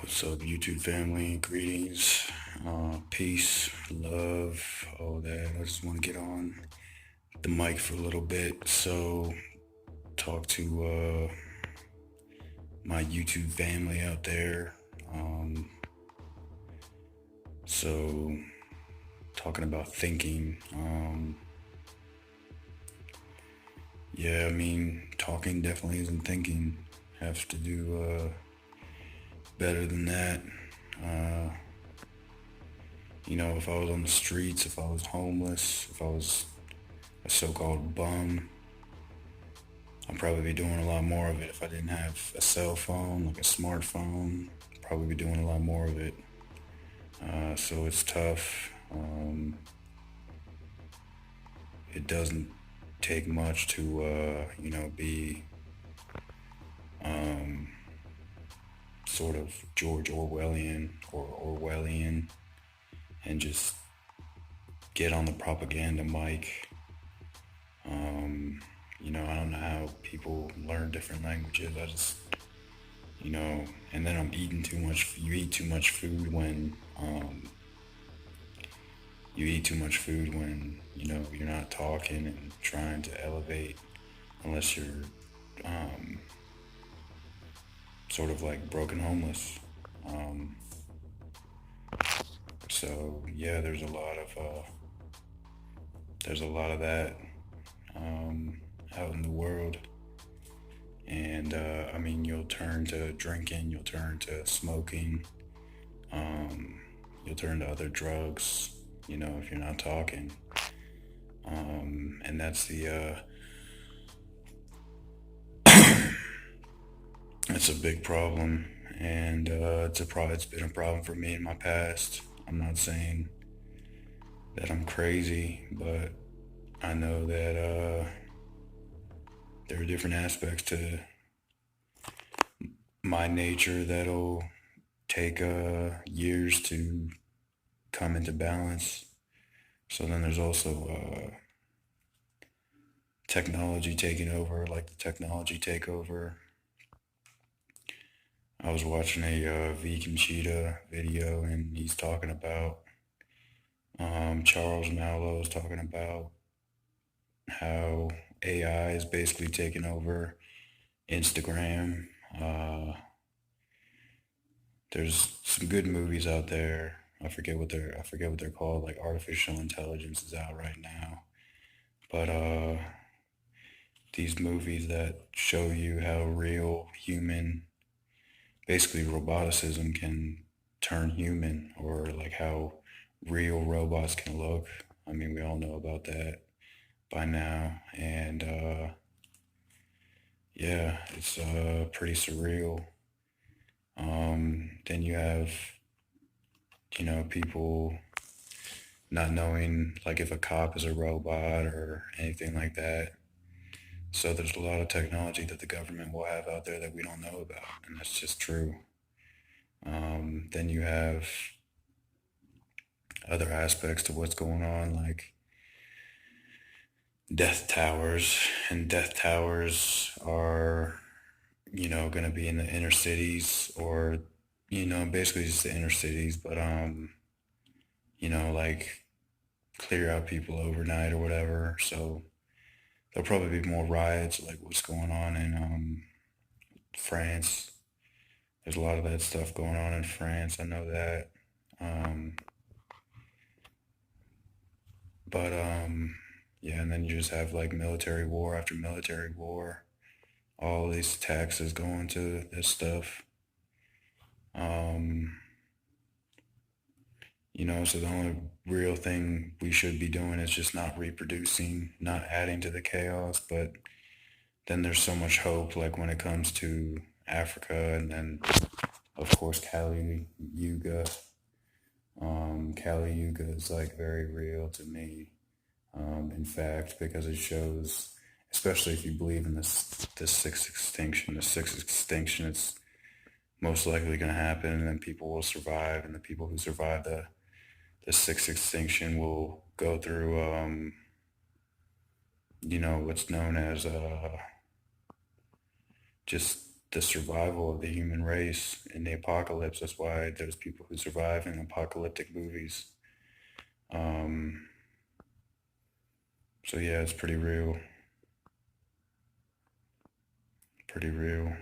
What's up, YouTube family? Greetings, peace, love, all that. I just want to get on the mic for a little bit. So, talk to my YouTube family out there. Um, so, talking about thinking. Yeah, I mean, talking definitely isn't thinking. Have to do better than that. Uh, if I was on the streets, if I was homeless, if I was a so-called bum, I'd probably be doing a lot more of it. If I didn't have a cell phone, like a smartphone, I'd probably be doing a lot more of it. So it's tough. It doesn't take much to, be sort of George Orwellian or Orwellian and just get on the propaganda mic. I don't know how people learn different languages. I just, and then I'm eating too much. You eat too much food when, you're not talking and trying to elevate unless you're, um, sort of like broken homeless. Um, so yeah, there's a lot of that, um, out in the world. And I mean, you'll turn to drinking, you'll turn to smoking, um, you'll turn to other drugs, if you're not talking. And that's a big problem. And it's been a problem for me in my past. I'm not saying that I'm crazy, but I know that there are different aspects to my nature that'll take years to come into balance. So then there's also technology taking over, like the technology takeover. I was watching a vegan cheetah video, and he's talking about Charles Mallow is talking about how AI is basically taking over Instagram. Uh, there's some good movies out there. I forget what they're called. Like artificial intelligence is out right now, but these movies that show you how real human, basically roboticism can turn human, or like how real robots can look. I mean, we all know about that by now, and yeah, it's pretty surreal. Then you have, people not knowing like if a cop is a robot or anything like that. So there's a lot of technology that the government will have out there that we don't know about, and that's just true. Then you have other aspects to what's going on, like death towers, and death towers are, going to be in the inner cities, or, basically just the inner cities, but, like clear out people overnight or whatever. So there'll probably be more riots, like what's going on in France. There's a lot of that stuff going on in France. I know that. Um, but yeah, and then you just have like military war after military war. All these taxes going to this stuff. Um, so the only real thing we should be doing is just not reproducing, not adding to the chaos. But then there's so much hope, like when it comes to Africa, and then of course Kali Yuga. Kali Yuga is like very real to me. In fact, because it shows, especially if you believe in this sixth extinction, it's most likely going to happen, and then people will survive, and the people who survive the sixth extinction will go through, what's known as just the survival of the human race in the apocalypse. That's why there's people who survive in apocalyptic movies. Um, so yeah, it's pretty real. Pretty real.